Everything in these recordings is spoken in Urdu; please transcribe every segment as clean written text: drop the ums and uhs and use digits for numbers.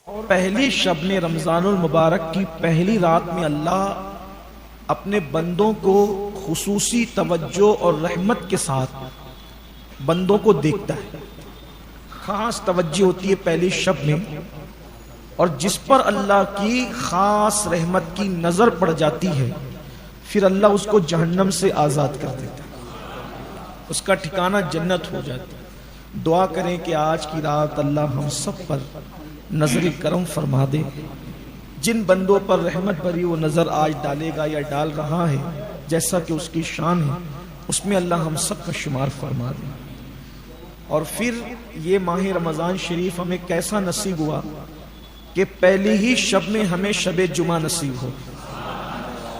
اور پہلی شب میں رمضان المبارک کی پہلی رات میں اللہ اپنے بندوں کو خصوصی توجہ اور رحمت کے ساتھ بندوں کو دیکھتا ہے. خاص توجہ ہوتی ہے پہلی شب میں، اور جس پر اللہ کی خاص رحمت کی نظر پڑ جاتی ہے پھر اللہ اس کو جہنم سے آزاد کر دیتا ہے، اس کا ٹھکانہ جنت ہو جاتا ہے. دعا کریں کہ آج کی رات اللہ ہم سب پر نظر کرم فرما دے. جن بندوں پر رحمت بھری وہ نظر آج ڈالے گا یا ڈال رہا ہے جیسا کہ اس کی شان ہے، اس میں اللہ ہم سب کا شمار فرما دے. اور پھر یہ ماہ رمضان شریف ہمیں کیسا نصیب ہوا کہ پہلی ہی شب میں ہمیں شب جمعہ نصیب ہو.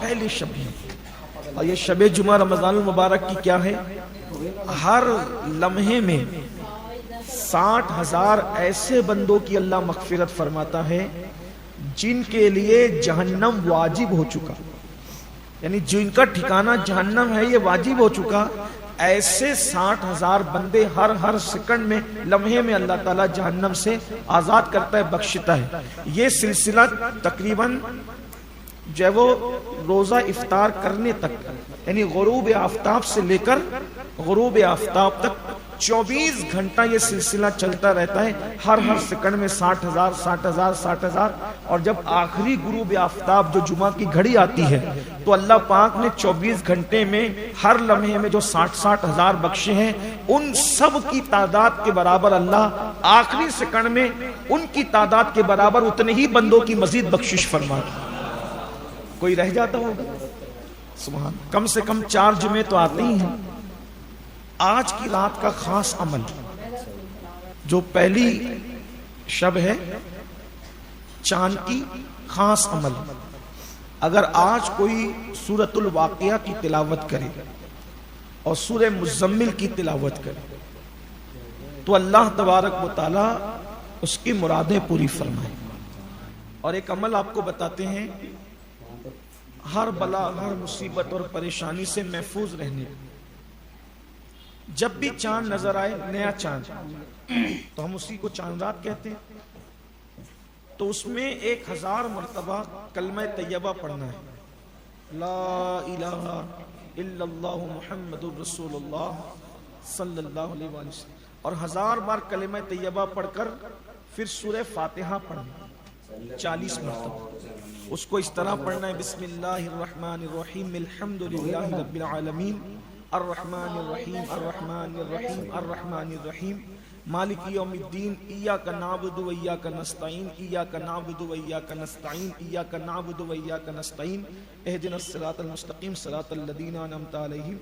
پہلی شب میں، اور یہ شب جمعہ رمضان المبارک کی کیا ہے؟ ہر لمحے میں 60,000 ایسے بندوں کی اللہ مغفرت فرماتا ہے جن کے لیے جہنم واجب ہو چکا، یعنی جن کا ٹھکانہ جہنم ہے یہ واجب ہو چکا. ایسے 60,000 بندے ہر سیکنڈ میں لمحے میں اللہ تعالیٰ جہنم سے آزاد کرتا ہے، بخشتا ہے. یہ سلسلہ تقریباً جو ہے وہ روزہ افطار کرنے تک، یعنی غروب آفتاب سے لے کر غروب آفتاب تک 24 گھنٹہ یہ سلسلہ چلتا رہتا ہے. ہر سیکنڈ میں 60,000. اور جب آخری غروب آفتاب جو جمعہ کی گھڑی آتی ہے تو اللہ پاک نے 24 گھنٹے میں ہر لمحے میں جو 60,000 بخشے ہیں ان سب کی تعداد کے برابر اللہ آخری سیکنڈ میں ان کی تعداد کے برابر اتنے ہی بندوں کی مزید بخشش فرماتا. کوئی رہ جاتا ہوگا؟ سبحان. کم سے کم 4 جمعے تو آتے ہی ہیں. آج کی رات کا خاص عمل جو پہلی شب ہے، چاند کی خاص عمل، اگر آج کوئی سورۃ الواقعہ کی تلاوت کرے اور سورہ مزمل کی تلاوت کرے تو اللہ تبارک و تعالی اس کی مرادیں پوری فرمائے. اور ایک عمل آپ کو بتاتے ہیں ہر بلا، ہر مصیبت اور پریشانی سے محفوظ رہنے. جب بھی چاند نظر آئے، نیا چاند، تو ہم اسی کو چاند رات کہتے ہیں، تو اس میں 1000 مرتبہ کلمہ طیبہ پڑھنا ہے. لا الہ الا اللہ محمد الرسول اللہ صلی اللہ علیہ وآلہ وسلم، اور 1000 بار کلمہ طیبہ پڑھ کر پھر سورہ فاتحہ پڑھنا 40 مرتبہ. اس کو اس طرح پڑھنا ہے: بسم اللہ الرحمن الرحیم الحمد للہ رب العالمین الرحمن الرحیم الرحمن الرحیم الرحمن الرحیم مالک یوم الدین ایاک نعبد و ایاک نستعین ایاک نعبد و ایاک نستعین ایاک نعبد و ایاک نستعین اہدنا الصراط المستقیم صراط الذین انعمت علیہم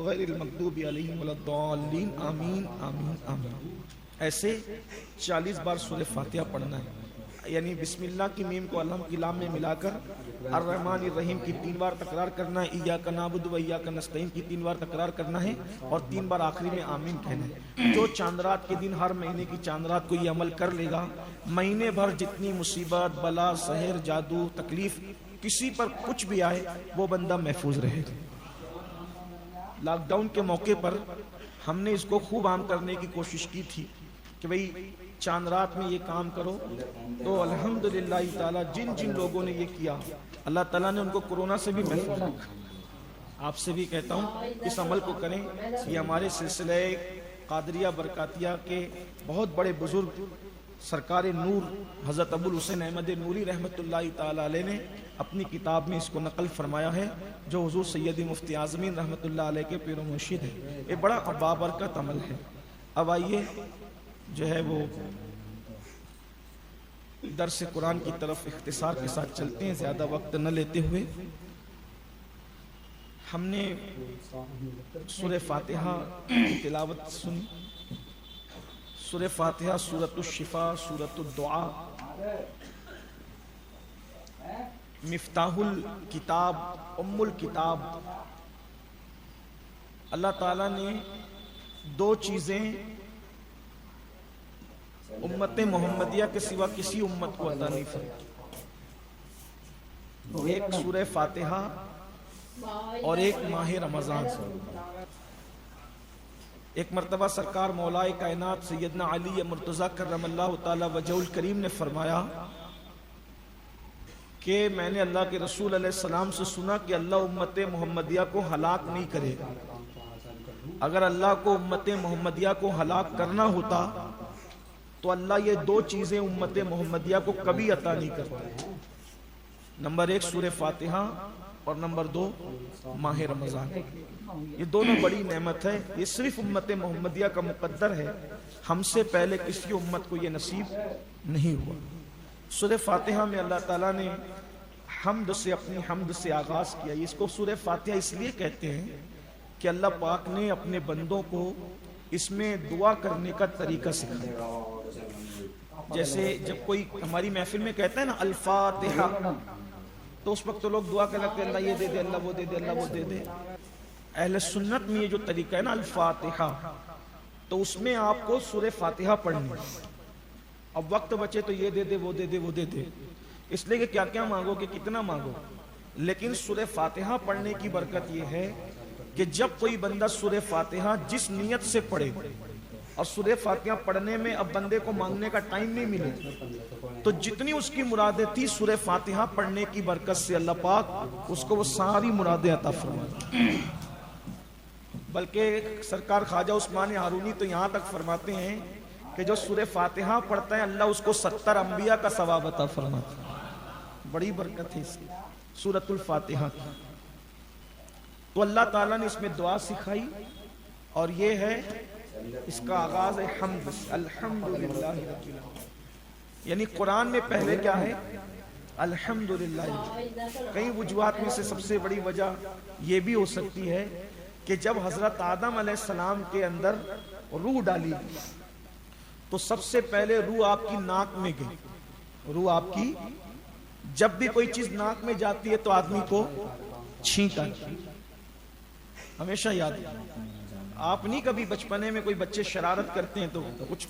غیر المغضوب علیہم ولا الضالین آمین آمین آمین. ایسے 40 بار سورہ فاتحہ پڑھنا ہے. یعنی بسم اللہ کی میم کو الحمد کی لام میں ملا کر الرحمن الرحیم کی 3 بار تکرار کرنا ہے، ایاک نعبد و ایاک نستعین کی 3 بار تکرار کرنا ہے، اور 3 بار آخری میں آمین کہنا ہے. جو چاند رات کے دن ہر مہینے کی چاند رات کو یہ عمل کر لے گا، مہینے بھر جتنی مصیبت، بلا، سحر، جادو، تکلیف کسی پر کچھ بھی آئے وہ بندہ محفوظ رہے گا. لاک ڈاؤن کے موقع پر ہم نے اس کو خوب عام کرنے کی کوشش کی تھی کہ بھئی چاند رات میں یہ کام کرو، تو الحمدللہ تعالی جن لوگوں نے یہ کیا اللہ تعالیٰ نے ان کو کورونا سے بھی محفوظ رکھا. آپ سے بھی کہتا ہوں اس عمل کو کریں. یہ ہمارے سلسلہ قادریہ برکاتیہ کے بہت بڑے بزرگ سرکار نور حضرت ابو الحسین احمد نوری رحمۃ اللہ تعالی علیہ نے اپنی کتاب میں اس کو نقل فرمایا ہے، جو حضور سید مفتی اعظمین رحمۃ اللہ علیہ کے پیر و مرشد ہے. یہ بڑا بابرکت عمل ہے. اب آئیے جو ہے وہ درس قرآن کی طرف اختصار کے ساتھ چلتے ہیں، زیادہ وقت نہ لیتے ہوئے. ہم نے سورہ فاتحہ کی تلاوت سنی. سورہ فاتحہ سورۃ الشفا، سورۃ الدعاء، مفتاح الکتاب، ام الکتاب. اللہ تعالیٰ نے 2 چیزیں امت محمدیہ کے سوا کسی امت کو عطا نہیں فرمائی. ایک سورہ فاتحہ اور ایک ماہ رمضان. ایک مرتبہ سرکار مولائے کائنات سیدنا علی مرتضیٰ کرم اللہ تعالی وجہہ الکریم نے فرمایا کہ میں نے اللہ کے رسول علیہ السلام سے سنا کہ اللہ امت محمدیہ کو ہلاک نہیں کرے گا. اگر اللہ کو امت محمدیہ کو ہلاک کرنا ہوتا تو اللہ یہ دو چیزیں امت محمدیہ کو کبھی عطا نہیں کرتا. نمبر 1 سورہ فاتحہ اور نمبر 2 ماہ رمضان. یہ دونوں بڑی نعمت ہے. یہ صرف امت محمدیہ کا مقدر ہے, ہم سے پہلے کسی امت کو یہ نصیب نہیں ہوا. سورہ فاتحہ میں اللہ تعالیٰ نے حمد سے اپنی حمد سے آغاز کیا. اس کو سورہ فاتحہ اس لیے کہتے ہیں کہ اللہ پاک نے اپنے بندوں کو اس میں دعا کرنے کا طریقہ سکھایا. جیسے جب کوئی ہماری محفل میں کہتا ہے نا الفاتحہ, تو اس وقت تو لوگ دعا کر لگتے ہیں اللہ یہ دے دے, اللہ وہ دے دے, اللہ وہ دے دے. اہل سنت میں یہ جو طریقہ ہے نا الفاتحہ, تو اس میں آپ کو سورہ فاتحہ پڑھنی ہے. اب وقت بچے تو یہ دے دے, وہ دے دے, وہ دے دے, اس لیے کہ کیا کیا مانگو کہ کتنا مانگو. لیکن سورہ فاتحہ پڑھنے کی برکت یہ ہے کہ جب کوئی بندہ سورہ فاتحہ جس نیت سے پڑھے, اور سورہ فاتحہ پڑھنے میں اب بندے کو مانگنے کا ٹائم نہیں ملے, تو جتنی اس کی مرادیں تھی سورہ فاتحہ پڑھنے کی برکت سے اللہ پاک اس کو وہ ساری مرادیں عطا فرماتے. بلکہ سرکار خواجہ عثمان ہارونی تو یہاں تک فرماتے ہیں کہ جو سورہ فاتحہ پڑھتا ہے اللہ اس کو 70 انبیاء کا ثواب عطا فرماتا ہے. بڑی برکت ہے اس کی سورۃ الفاتحہ کی. تو اللہ تعالیٰ نے اس میں دعا سکھائی, اور یہ ہے اس کا آغاز ہے حمد, الحمدللہ رب العالمین. یعنی قرآن میں پہلے کیا ہے الحمدللہ. کئی وجوہات میں سے سب سے بڑی وجہ یہ بھی ہو سکتی ہے کہ جب حضرت آدم علیہ السلام کے اندر روح ڈالی تو سب سے پہلے روح آپ کی ناک میں گئی. روح آپ کی جب بھی کوئی چیز ناک میں جاتی ہے تو آدمی کو چھینک آتی ہے. ہمیشہ یاد ہے, آپ نہیں کبھی بچپنے میں کوئی بچے شرارت کرتے ہیں تو کچھ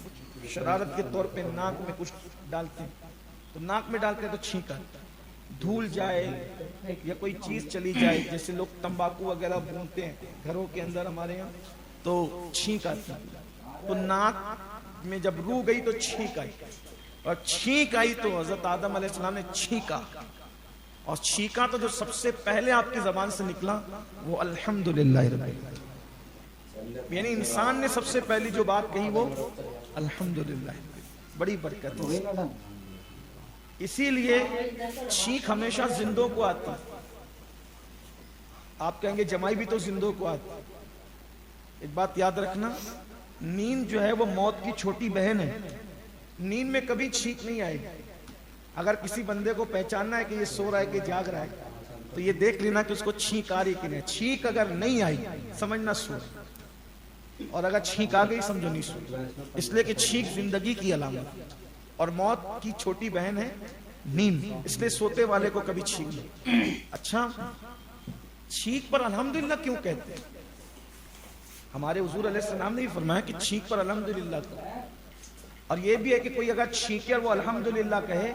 شرارت کے طور پہ ناک میں کچھ ڈالتے ہیں, تو ناک میں ڈالتے ہیں تو چھینک آتی ہے. دھول جائے یا کوئی چیز چلی جائے, جیسے لوگ تمباکو وغیرہ بھونتے ہیں گھروں کے اندر ہمارے یہاں, تو چھینک آتی ہے. تو ناک میں جب روح گئی تو چھینک آئی, اور چھینک آئی تو حضرت آدم علیہ السلام نے چھینکا, اور چھینکا تو جو سب سے پہلے آپ کی زبان سے نکلا وہ الحمدللہ رب العالمین. یعنی انسان نے سب سے پہلی جو بات کہی وہ الحمدللہ. بڑی برکت ہے. اسی لیے چھینک ہمیشہ زندوں کو آتی. آپ کہیں گے جمائی بھی تو زندوں کو آتی. ایک بات یاد رکھنا, نیند جو ہے وہ موت کی چھوٹی بہن ہے. نیند میں کبھی چھینک نہیں آئے گی. اگر کسی بندے کو پہچاننا ہے کہ یہ سو رہا ہے کہ جاگ رہا ہے, تو یہ دیکھ لینا کہ اس کو چھینک آ رہی کہ نہیں. چھینک اگر نہیں آئی سمجھنا سو, اور اگر چھینک آ گئی سمجھو نہیں سو. اس لیے کہ چھینک زندگی کی علامت اور موت کی چھوٹی بہن ہے نیند, اس لیے سوتے والے کو کبھی چھینک نہیں. اچھا, چھینک پر الحمدللہ کیوں کہتے ہیں؟ ہمارے حضور علیہ السلام نے بھی فرمایا کہ چھینک پر الحمدللہ کہو. اور یہ بھی ہے کہ کوئی اگر چھینکے اور وہ الحمدللہ کہے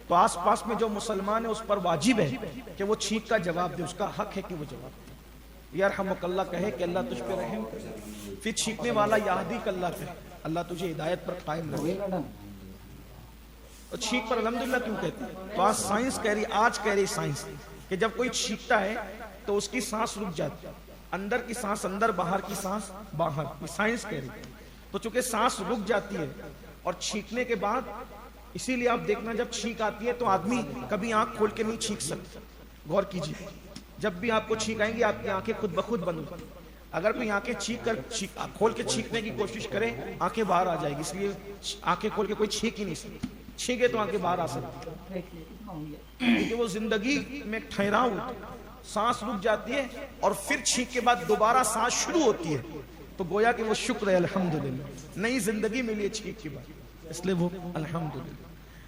تو آس پاس میں جو مسلمان ہے اس پر واجب ہے کہ وہ چھینک کا جواب دے. اس کا حق ہے کہ وہ جواب دے. یرحمک اللہ کہے کہ اللہ تجھ پہ رحم کرے. پھر چھینکنے والا یہدیک اللہ کہے, اللہ تجھے ہدایت پر قائم رکھے. اور چھینک پر الحمدللہ کیوں کہتے ہیں؟ تو آج سائنس کہہ رہی, آج کہہ رہی سائنس کہ جب کوئی چھینکتا ہے تو اس کی سانس رک جاتی ہے. اندر کی سانس اندر, باہر کی سانس باہر. یہ سائنس کہہ رہی ہے. تو چونکہ سانس رک جاتی ہے اور چھینکنے کے بعد, اسی لیے آپ دیکھنا جب چھینک آتی ہے تو آدمی کبھی آنکھ کھول کے نہیں چھینک سکتا. غور کیجیے, جب بھی آپ کو چھینک آئیں گی آپ کی آنکھیں خود بخود بند ہوتی. اگر کوئی آنکھیں کھول کے چھینکنے کی کوشش کرے آنکھیں باہر آ جائے گی. اس لیے آنکھیں کھول کے کوئی چھینک ہی نہیں سکتی. چھینکے تو آنکھیں باہر آ سکتی, کیونکہ وہ زندگی میں ٹھہراؤ ہوتی ہے. سانس رک جاتی ہے اور پھر چھینک کے بعد دوبارہ سانس شروع ہوتی ہے, تو گویا کہ وہ شکر ہے الحمدللہ, نئی زندگی ملی ہے چھینک کے بعد. اس لیے وہ الحمدللہ.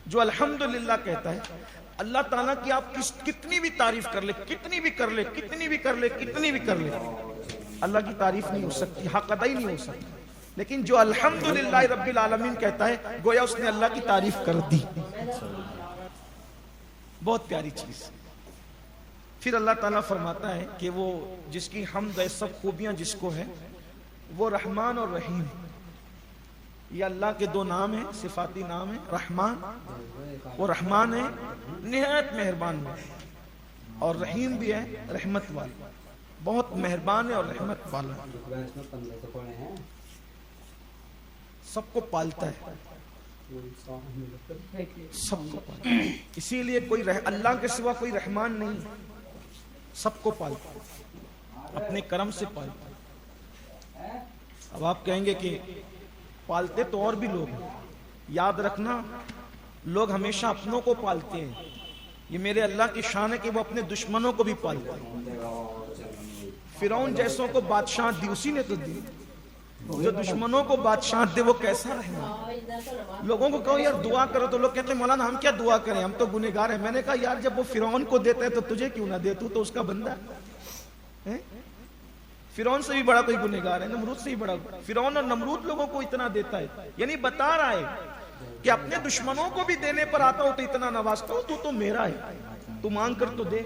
جو الحمدللہ کہتا ہے اللہ تعالیٰ کی آپ کتنی بھی تعریف کر لے, کتنی بھی کر لے, کتنی بھی کر لے, کتنی بھی کر لے, اللہ کی تعریف نہیں ہو سکتی, حق ادا ہی نہیں ہو سکتی. لیکن جو الحمدللہ رب العالمین کہتا ہے گویا اس نے اللہ کی تعریف کر دی. بہت پیاری چیز. پھر اللہ تعالیٰ فرماتا ہے کہ وہ جس کی حمد ہے, سب خوبیاں جس کو ہے, وہ رحمان اور رحیم، یہ اللہ کے دو نام ہیں، صفاتی نام ہیں۔ رحمان، وہ رحمان ہے نہایت مہربان ہے، اور رحیم بھی ہے رحمت والا، بہت مہربان ہے اور رحمت والا، سب کو پالتا ہے، سب کو پالتا ہے۔ اسی لیے اللہ کے سوا کوئی رحمان نہیں، سب کو پالتا ہے، اپنے کرم سے پالتا ہے۔ اب آپ کہیں گے کہ پالتے تو اور بھی لوگ ہیں، یاد رکھنا لوگ ہمیشہ اپنوں کو پالتے ہیں، یہ میرے اللہ کی شان ہے کہ وہ اپنے دشمنوں کو بھی پالتے ہیں۔ فرعون جیسوں کو بادشاہ دی اسی نے تو دی، جو دشمنوں کو بادشاہ دے وہ کیسا رہنا۔ لوگوں کو کہو یار دعا کرو تو لوگ کہتے ہیں مولانا ہم کیا دعا کریں، ہم تو گنہگار ہیں۔ میں نے کہا یار جب وہ فرعون کو دیتا ہے تو تجھے کیوں نہ دے، تو اس کا بندہ ہے۔ فرعون سے بھی بڑا کوئی گنہگار ہے، نمرود سے بھی بڑا۔ فرعون اور نمرود لوگوں کو اتنا دیتا ہے، یعنی بتا رہا ہے کہ اپنے دشمنوں کو بھی دینے پر آتا ہو تو اتنا نوازتا ہو، تو میرا ہے، تو مانگ کر تو دے،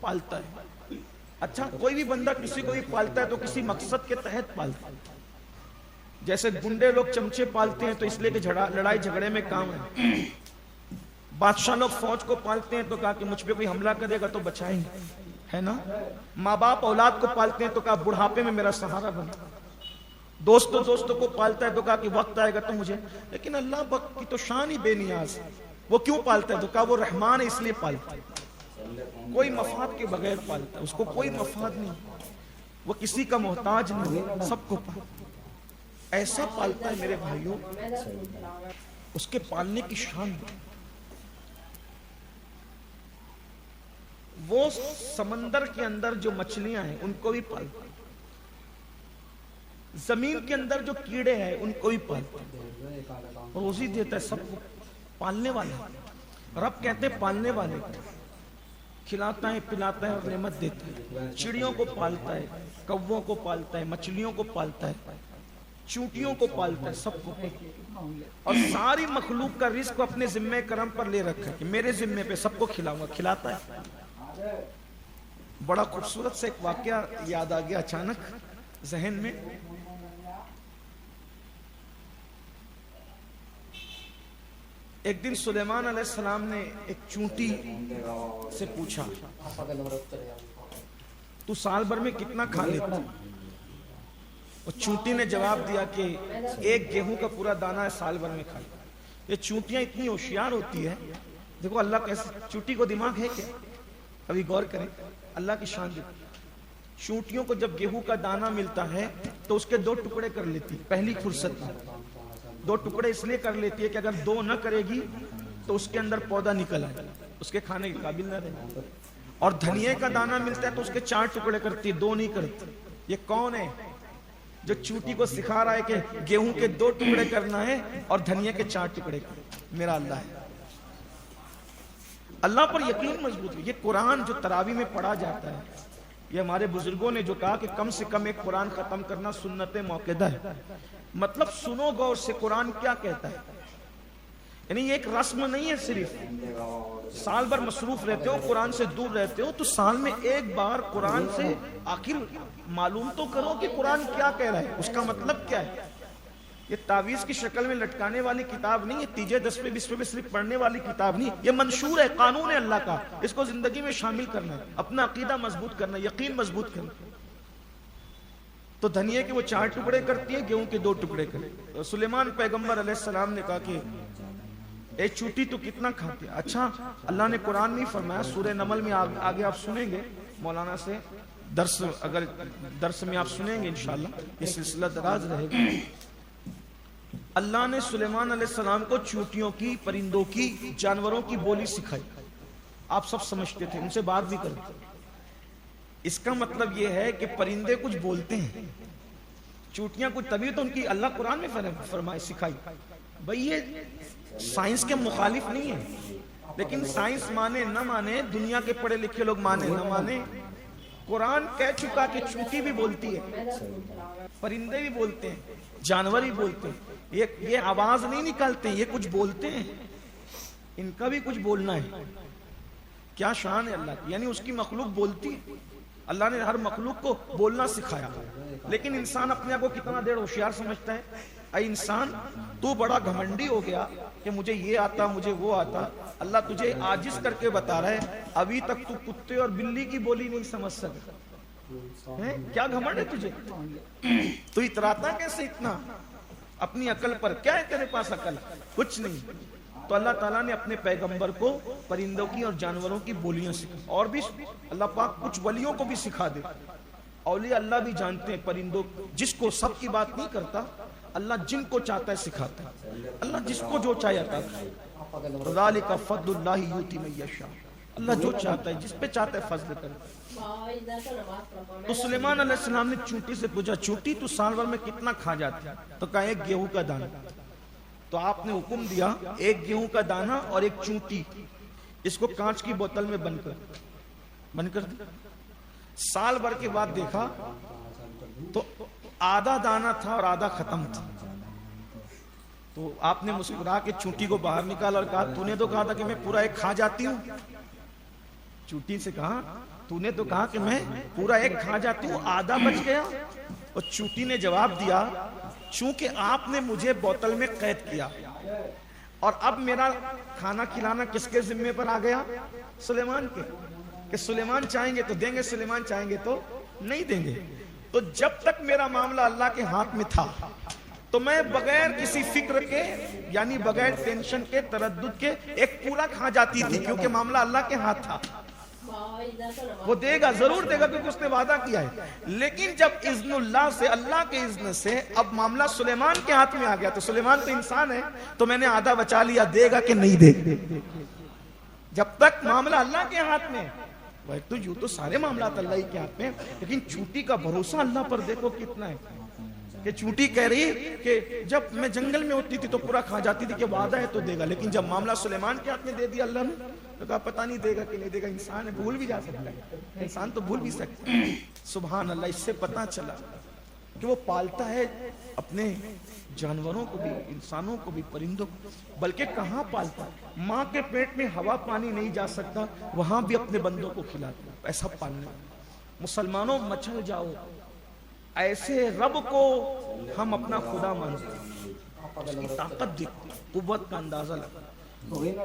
پالتا ہے۔ اچھا کوئی بھی بندہ کسی کو بھی پالتا ہے تو کسی مقصد کے تحت پالتا ہے۔ جیسے گنڈے لوگ چمچے پالتے ہیں تو اس لیے کہ لڑائی جھگڑے میں کام ہے۔ بادشاہ لوگ فوج کو پالتے ہیں تو کہا کہ مجھ پہ کوئی حملہ کرے گا تو بچائیں گے، ہے نا۔ ماں باپ اولاد کو پالتے ہیں تو کہا بڑھاپے میں میرا سہارا بنا۔ دوستوں کو پالتا ہے تو کہا کہ وقت آئے گا تو مجھے۔ لیکن اللہ بک کی تو شان ہی بے نیاز ہے، وہ کیوں پالتا ہے؟ تو کہا وہ رحمان ہے اس لیے پالتا ہے، کوئی مفاد کے بغیر پالتا ہے، اس کو کوئی مفاد نہیں، وہ کسی کا محتاج نہیں، سب کو پالتا ہے۔ ایسا پالتا ہے میرے بھائیوں، اس کے پالنے کی شان۔ وہ سمندر کے اندر جو مچھلیاں ہیں ان کو بھی پالتا ہے، زمین کے اندر جو کیڑے ہیں ان کو بھی پالتا ہے، روزی دیتا ہے، سب کو پالنے والا ہے۔ رب کہتے ہیں پالنے والے کو کھلاتا ہے پلاتا ہے اور نعمت دیتا ہے۔ چڑیوں کو پالتا ہے، کووں کو پالتا ہے، مچھلیوں کو پالتا ہے، چونٹیوں کو پالتا ہے، سب کو، اور ساری مخلوق کا رزق اپنے ذمہ کرم پر لے رکھا ہے کہ میرے ذمہ پہ سب کو کھلاؤں گا، کھلاتا ہے۔ بڑا خوبصورت سے ایک واقعہ یاد آ گیا اچانک ذہن میں۔ ایک دن سلیمان علیہ السلام نے ایک چونٹی سے پوچھا تو سال بھر میں کتنا کھا لیتا؟ اور چونٹی نے جواب دیا کہ ایک گیہوں کا پورا دانہ ہے سال بھر میں کھا لیتا۔ یہ چونٹیاں اتنی ہوشیار ہوتی ہے، دیکھو اللہ کیسے، چونٹی کو دماغ ہے کیا؟ ابھی غور کریں، اللہ کی شان دیکھو۔ چونٹیوں کو جب گیہوں کا دانہ ملتا ہے تو اس کے 2 ٹکڑے کر لیتی، پہلی فرصت میں 2 ٹکڑے اس لیے کر لیتی ہے کہ اگر 2 نہ کرے گی تو اس کے اندر پودا نکل آئے، اس کے کھانے کے قابل نہ رہے۔ اور دھنیے کا دانہ ملتا ہے تو اس کے 4 ٹکڑے کرتی ہے، 2 نہیں کرتی۔ یہ کون ہے جو چونٹی کو سکھا رہا ہے کہ گیہوں کے 2 ٹکڑے کرنا ہے اور دھنیے کے 4 ٹکڑے کرنا؟ میرا اللہ ہے۔ اللہ پر یقین مضبوط ہے۔ یہ قرآن جو تراویح میں پڑھا جاتا ہے، یہ ہمارے بزرگوں نے جو کہا کہ کم سے کم ایک قرآن ختم کرنا سنت موقدہ ہے، مطلب سنو غور سے قرآن کیا کہتا ہے، یعنی یہ ایک رسم نہیں ہے۔ صرف سال بھر مصروف رہتے ہو، قرآن سے دور رہتے ہو، تو سال میں ایک بار قرآن سے آخر معلوم تو کرو کہ قرآن کیا کہہ رہا ہے، اس کا مطلب کیا ہے۔ یہ تعویذ کی شکل میں لٹکانے والی کتاب نہیں ہے، 3 10 20 میں صرف پڑھنے والی کتاب نہیں، یہ منشور ہے، قانون ہے اللہ کا، اس کو زندگی میں شامل کرنا ہے، اپنا عقیدہ مضبوط کرنا ہے، یقین مضبوط کرنا ہے۔ تو دھنیے کے وہ 4 ٹکڑے کرتی ہے، گیہوں کے 2 ٹکڑے کرتی ہے۔ سلیمان پیغمبر علیہ السلام نے کہا کہ اے چوٹی تو کتنا کھاتے؟ اچھا اللہ نے قرآن میں فرمایا، سورہ نمل میں آگے آپ سنیں گے مولانا سے درس، اگر درس میں آپ سنیں گے انشاءاللہ، یہ سلسلہ دراز رہے گا۔ اللہ نے سلیمان علیہ السلام کو چونٹیوں کی، پرندوں کی، جانوروں کی بولی سکھائی، آپ سب سمجھتے تھے، ان سے بات بھی کرتے۔ اس کا مطلب یہ ہے کہ پرندے کچھ بولتے ہیں، چونٹیاں کچھ، تبھی تو ان کی اللہ قرآن میں فرمائے سکھائی۔ بھئی یہ سائنس کے مخالف نہیں ہے، لیکن سائنس مانے نہ مانے، دنیا کے پڑھے لکھے لوگ مانے نہ مانے، قرآن کہہ چکا کہ چونٹی بھی بولتی ہے، پرندے بھی بولتے ہیں، جانور بھی بولتے ہیں، یہ آواز نہیں نکالتے، یہ کچھ بولتے ہیں، ان کا بھی کچھ بولنا ہے۔ کیا شان ہے اللہ کی، یعنی اس کی مخلوق بولتی ہے۔ اللہ نے ہر مخلوق کو بولنا سکھایا، لیکن انسان اپنے آپ کو کتنا دیر ہوشیار سمجھتا ہے. اے انسان، تو بڑا گھمنڈی ہو گیا کہ مجھے یہ آتا مجھے وہ آتا. اللہ تجھے عاجز کر کے بتا رہا ہے ابھی تک تو کتے اور بلی کی بولی نہیں سمجھ سکتا. کیا گھمنڈ ہے تجھے؟ تو اتراتا کیسے اتنا اپنی عقل پر؟ کیا ہے تیرے پاس عقل؟ کچھ نہیں. تو اللہ تعالیٰ نے اپنے پیغمبر کو پرندوں کی اور جانوروں کی بولیاں سکھا، اور بھی اللہ پاک کچھ ولیوں کو بھی سکھا دے. اولیاء اللہ بھی جانتے ہیں پرندوں، جس کو سب کی بات نہیں کرتا، اللہ جن کو چاہتا ہے سکھاتا ہے. اللہ جس کو جو چاہے عطا کرے. ذالک فضل اللہ یؤتی من یشاء. اللہ جو چاہتا ہے، جس پہ چاہتا ہے فضل کرے. تو سلیمان علیہ السلام نے چونٹی سے پوچھا، چونٹی تو سال بھر میں کتنا کھا جاتی ہے؟ تو کہا ایک گیہوں کا دانہ. تو آپ نے حکم دیا ایک گیہوں کا دانہ اور ایک چونٹی، اس کو کانچ کی بوتل میں بند کر دیا. سال بھر کے بعد دیکھا تو آدھا دانہ تھا اور آدھا ختم تھا. تو آپ نے مسکرا کے چونٹی کو باہر نکالا اور کہا تو نے تو کہا تھا کہ میں پورا ایک کھا جاتی ہوں. چونٹی سے کہا تو نے تو کہا کہ میں پورا ایک کھا جاتی ہوں، آدھا بچ گیا. اور چونٹی نے جواب دیا چونکہ آپ نے مجھے بوتل میں قید کیا اور اب میرا کھانا کھلانا کس کے ذمے پر آ گیا؟ سلیمان کے. کہ سلیمان چاہیں گے تو دیں گے، سلیمان چاہیں گے تو نہیں دیں گے. تو جب تک میرا معاملہ اللہ کے ہاتھ میں تھا تو میں بغیر کسی فکر کے، یعنی بغیر ٹینشن کے، تردد کے ایک پورا کھا جاتی تھی، کیونکہ معاملہ اللہ کے ہاتھ تھا. وہ دے گا، ضرور دے گا، کیونکہ اس نے وعدہ کیا ہے. لیکن جب اذن اللہ سے، اللہ کے اذن سے اب معاملہ سلیمان کے ہاتھ میں آ گیا، تو سلیمان تو انسان ہے، تو میں نے آدھا بچا لیا. دے گا کہ نہیں دے گا؟ جب تک معاملہ اللہ کے ہاتھ میں. تو یوں تو سارے معاملات اللہ ہی کے ہاتھ میں، لیکن چونٹی کا بھروسہ اللہ پر دیکھو کتنا ہے. کہ چونٹی کہہ رہی ہے کہ جب میں جنگل میں ہوتی تھی تو پورا کھا جاتی تھی کہ وعدہ ہے تو دے گا، لیکن جب معاملہ سلیمان کے ہاتھ میں دے دیا اللہ نے تو کہا پتہ نہیں دے گا کہ نہیں دے گا. انسان ہے، بھول بھی جا سکتا ہے، انسان تو بھول بھی سکتا ہے. سبحان اللہ. اس سے پتہ چلا کہ وہ پالتا ہے اپنے جانوروں کو بھی، انسانوں کو بھی، پرندوں کو. بلکہ کہاں پالتا ہے؟ ماں کے پیٹ میں ہوا پانی نہیں جا سکتا، وہاں بھی اپنے بندوں کو کھلاتا ہے. ایسا پالنا. مسلمانوں مچل جاؤ، ایسے رب کو ہم اپنا خدا مانتے ہیں. اس کی طاقت دیکھتے، قوت کا اندازہ لگا.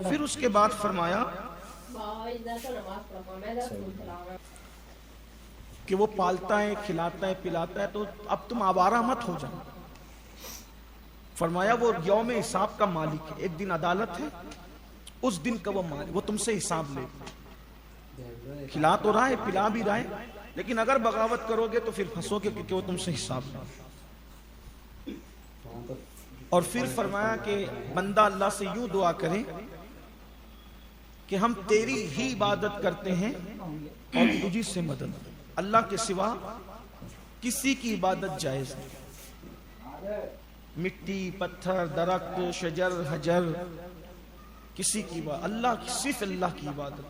پھر اس کے بعد فرمایا کہ وہ پالتا ہے، کھلاتا ہے، پلاتا ہے، تو اب تم آوارہ مت ہو جاؤ. فرمایا وہ یوم حساب کا مالک ہے. ایک دن عدالت ہے، اس دن کا وہ مالک، وہ تم سے حساب لے. کھلا تو رہا ہے، پلا بھی رہا ہے، لیکن اگر بغاوت کرو گے تو پھر پھنسو گے، کیونکہ وہ تم سے حساب لے. اور پھر فرمایا کہ بندہ اللہ سے یوں دعا کرے کہ ہم تیری ہی عبادت کرتے ہیں اور تجھی سے مدد. اللہ کے سوا کسی کی عبادت جائز نہیں. مٹی، پتھر، درخت، شجر، حجر، کسی کی عبادت، اللہ، صرف اللہ کی عبادت.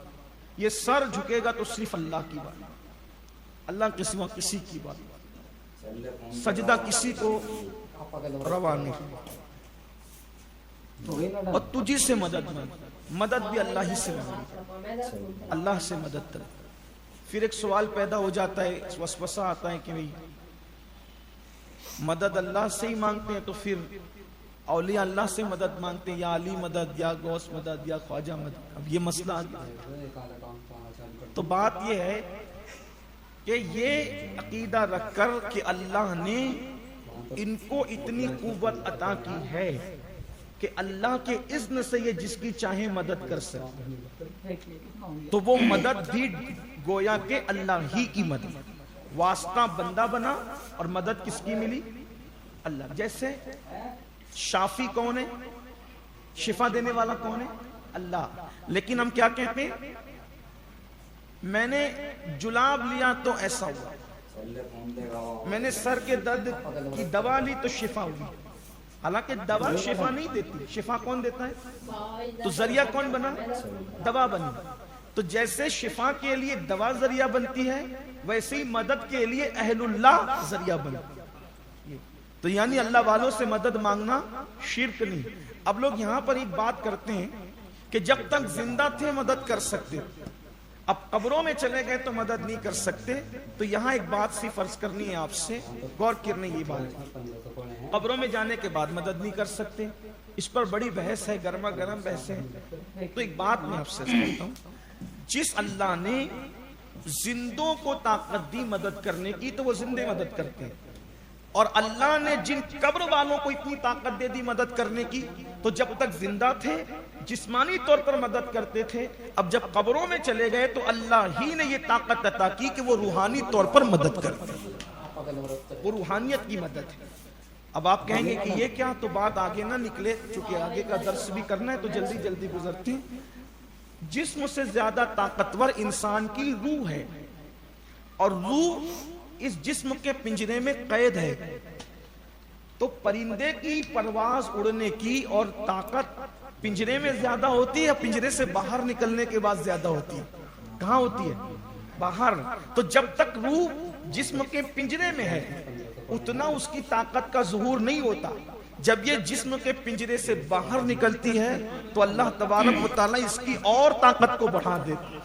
یہ سر جھکے گا تو صرف اللہ کی عبادت، اللہ کے سوا کسی کی عبادت. سجدہ کسی کو روا نہیں. اور تجھی سے مدد مانگ، مدد بھی اللہ ہی سے مانگ، اللہ سے مدد کر. پھر ایک سوال پیدا ہو جاتا ہے، وسوسہ آتا ہے کہ بھئی مدد اللہ سے ہی مانگتے ہیں تو پھر اولیاء اللہ سے مدد مانگتے ہیں، یا علی مدد، یا غوث مدد، یا خواجہ مدد. اب یہ مسئلہ آ گیا. تو بات یہ ہے کہ یہ عقیدہ رکھ کر کہ اللہ نے ان کو اتنی قوت عطا کی ہے کہ اللہ کے اذن سے یہ جس کی چاہے مدد کر سکتے، تو وہ مدد بھی گویا کہ اللہ ہی کی مدد. واسطہ بندہ بنا اور مدد کس کی ملی؟ اللہ. جیسے شافی کون ہے؟ شفا دینے والا کون ہے؟ اللہ. لیکن ہم کیا کہتے ہیں؟ میں نے جلاب لیا تو ایسا ہوا، میں نے سر کے درد کی دوا لی تو شفا ہوئی. حالانکہ دوا شفا نہیں دیتی، شفا کون دیتا ہے؟ تو ذریعہ کون بنا؟ دوا بنی. تو جیسے شفا کے لیے دوا ذریعہ بنتی ہے، ویسے ہی مدد کے لیے اہل اللہ ذریعہ بنتی. تو یعنی اللہ والوں سے مدد مانگنا شرک نہیں. اب لوگ یہاں پر ایک بات کرتے ہیں کہ جب تک زندہ تھے مدد کر سکتے، اب قبروں میں چلے گئے تو مدد نہیں کر سکتے. تو یہاں ایک بات سی فرض کرنی ہے آپ سے، غور کرنے یہ بات. قبروں میں جانے کے بعد مدد نہیں کر سکتے، اس پر بڑی بحث ہے، گرما گرم بحث ہے. تو ایک بات میں آپ سے کہتا ہوں، جس اللہ نے زندوں کو طاقت دی مدد کرنے کی تو وہ زندے مدد کرتے ہیں، اور اللہ نے جن قبر والوں کو اتنی طاقت دے دی مدد کرنے کی تو جب تک زندہ تھے جسمانی طور پر مدد کرتے تھے، اب جب قبروں میں چلے گئے تو اللہ ہی نے یہ طاقت عطا کی کہ وہ روحانی طور پر مدد کرتے ہیں، وہ روحانیت کی مدد ہے. اب آپ کہیں گے کہ یہ کیا، تو بات آگے نہ نکلے چونکہ آگے کا درس بھی کرنا ہے تو جلدی جلدی گزرتے ہیں. جسم سے زیادہ طاقتور انسان کی روح ہے، اور روح اس جسم کے پنجرے میں قید ہے. تو پرندے کی پرواز اڑنے کی اور طاقت پنجرے میں زیادہ ہوتی ہے یا پنجرے سے باہر نکلنے کے بعد زیادہ ہوتی ہے؟ کہاں ہوتی ہے؟ باہر. تو جب تک روح جسم کے پنجرے میں ہے اتنا اس کی طاقت کا ظہور نہیں ہوتا. جب یہ جسم کے پنجرے سے باہر نکلتی ہے تو اللہ تبارک و تعالیٰ اس کی اور طاقت کو بڑھا دیتا.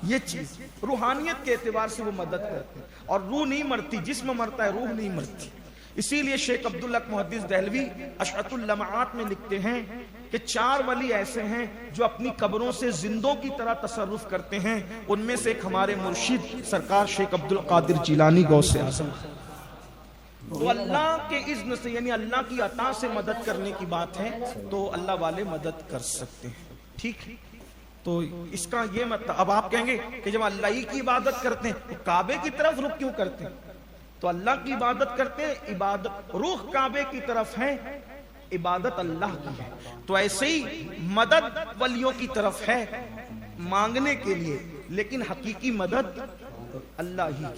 یہ چیز روحانیت کے اعتبار سے وہ مدد کرتے ہیں. اور روح نہیں مرتی، جسم مرتا ہے، روح نہیں مرتی. اسی لیے شیخ عبداللہ محدث دہلوی اشعت اللمعات میں لکھتے ہیں کہ 4 ولی ایسے ہیں جو اپنی قبروں سے زندوں کی طرح تصرف کرتے ہیں. ان میں سے ایک ہمارے مرشد سرکار شیخ عبدالقادر جیلانی غوث اعظم. تو اللہ کے اذن سے یعنی اللہ کی عطا سے مدد کرنے کی بات ہے تو اللہ والے مدد کر سکتے ہیں. ٹھیک. تو اس کا یہ مطلب، اب آپ کہیں گے کہ جب اللہ ہی کی عبادت کرتے ہیں تو کعبے کی طرف رخ کیوں کرتے ہیں؟ تو اللہ کی عبادت کرتے ہیں، عبادت رخ کعبے کی طرف ہے، عبادت اللہ کی ہے. تو ایسے ہی مدد ولیوں کی طرف ہے مانگنے کے لیے، لیکن حقیقی مدد اللہ ہی کی.